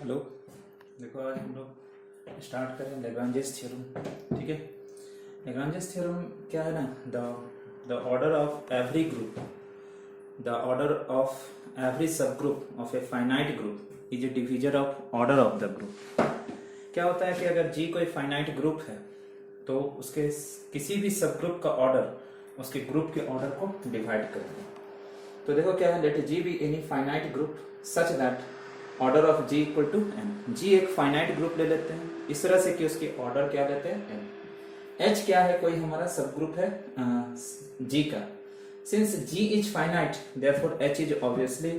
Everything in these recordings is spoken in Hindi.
हेलो। देखो आज हम लोग स्टार्ट करें लैग्रांजेस थ्योरम। ठीक है, लैग्रांजेस थ्योरम क्या है ना, the order of every group, the order of every subgroup of a finite group is a divisor of order of the group. क्या होता है कि अगर जी कोई फाइनाइट ग्रुप है तो उसके किसी भी सब ग्रुप का ऑर्डर उसके ग्रुप के ऑर्डर को डिवाइड कर दे। तो देखो क्या है, let G be any finite group such that order of G equal to M. G एक फाइनाइट ग्रुप ले लेते हैं इस तरह से कि उसके ऑर्डर क्या लेते हैं, एम। एच क्या है, कोई हमारा सब ग्रुप है जी का। Since G is finite therefore H is obviously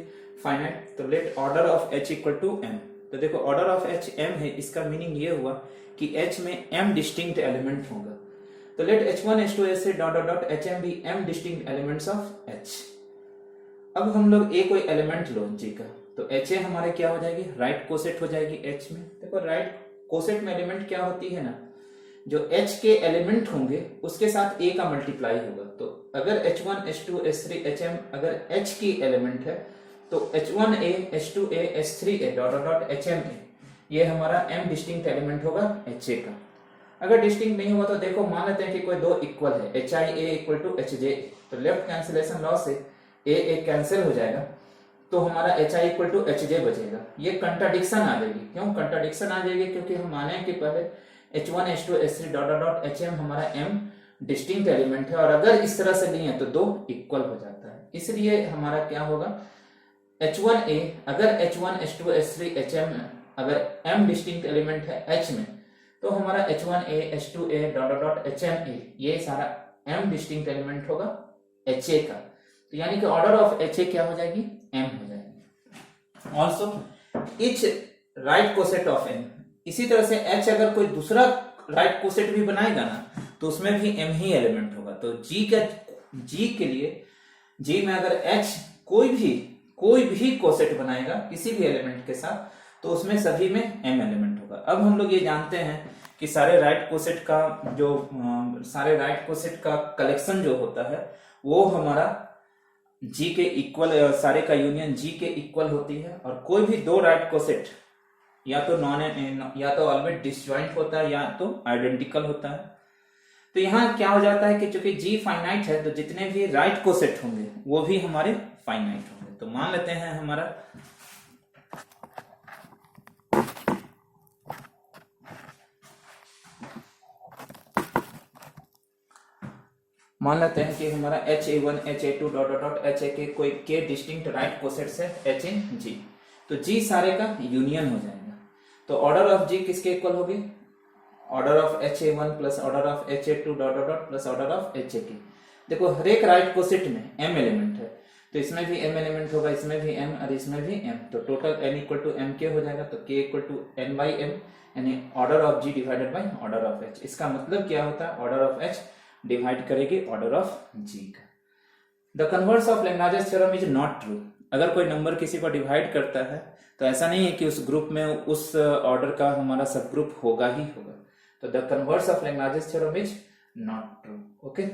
finite, तो let order of H equal to M. तो देखो ऑर्डर ऑफ एच एम है, इसका मीनिंग ये हुआ कि एच में एम डिस्टिंक्ट एलिमेंट होगा। तो let h1 h2 h3 dot dot dot h m be m distinct elements of H. अब हम लोग ए कोई एलिमेंट लो जी का, तो एच ए हमारे क्या हो जाएगी, राइट कोसेट हो जाएगी एच में। देखो राइट कोसेट में एलिमेंट क्या होती है ना, जो एच के एलिमेंट होंगे उसके साथ ए का मल्टीप्लाई होगा। तो अगर h1 h2 h3 hm अगर एच की एलिमेंट है तो h1a h2a h3a dot dot dot hma ये हमारा m डिस्टिंक्ट एलिमेंट होगा ha का। अगर डिस्टिंक्ट नहीं हुआ तो देखो मान लेते हैं कि कोई दो इक्वल है, hi a equal to hj, तो लेफ्ट कैंसिलेशन लॉ से a कैंसिल हो जाएगा तो हमारा hi इक्वल टू hj बचेगा। ये कंट्राडिक्शन आ जाएगी। क्यों कंट्राडिक्शन आ जाएगी, क्योंकि हम माने कि पहले h1 h2 h3 dot dot hm हमारा m डिस्टिंक्ट एलिमेंट है और अगर इस तरह से लिए तो दो इक्वल हो जाता है। इसलिए हमारा क्या होगा, h1a अगर h1 h2 h3 hm अगर m डिस्टिंक्ट एलिमेंट है h में तो हमारा h1a h2a dot dot hma ये सारा m डिस्टिंक्ट एलिमेंट होगा ha का। तो यानी कि ऑर्डर ऑफ ha क्या हो जाएगी, m हो जाएगी। Also etch right coset of m, इसी तरह से h अगर कोई दूसरा राइट कोसेट भी बनाएगा ना तो उसमें भी m ही एलिमेंट होगा। तो g के लिए g में अगर h कोई भी कोसेट बनाएगा किसी भी एलिमेंट के साथ तो उसमें सभी में m एलिमेंट होगा। अब हम लोग ये जानते हैं कि सारे राइट कोसेट का कलेक्शन जो होता है वो हमारा जी के इक्वल, सारे का यूनियन जी के इक्वल होती है। और कोई भी दो राइट कोसेट या तो ऑलवेज डिसजॉइंट होता है या तो आइडेंटिकल होता है। तो यहाँ क्या हो जाता है कि चूंकि जी फाइनाइट है तो जितने भी राइट कोसेट होंगे वो भी हमारे फाइनाइट होंगे। तो मान लेते हैं कि हमारा HA1 HA2 dot dot HA के कोई के डिस्टिंक्ट राइट कोसेट्स है H इन G, तो G सारे का यूनियन हो जाएगा। तो ऑर्डर ऑफ G किसके इक्वल होगी, order of HA1 plus order of HA2 dot dot plus order of HA की। देखो हर एक राइट कोसेट में m एलिमेंट है तो इसमें भी m एलिमेंट होगा, इसमें भी m और इसमें भी m, तो total n equal to m के हो जाएगा। तो k equal to n by m यानी order of G divided by order of H। इसका मतलब क्या होता है, ऑर्डर ऑफ H डिवाइड करेगी ऑर्डर ऑफ G का। The converse of Lagrange's theorem is not true. अगर कोई नंबर किसी को डिवाइड करता है तो ऐसा नहीं है कि उस ग्रुप में उस ऑर्डर का हमारा सब ग्रुप होगा ही होगा। तो the converse of Lagrange's theorem is not true. Okay.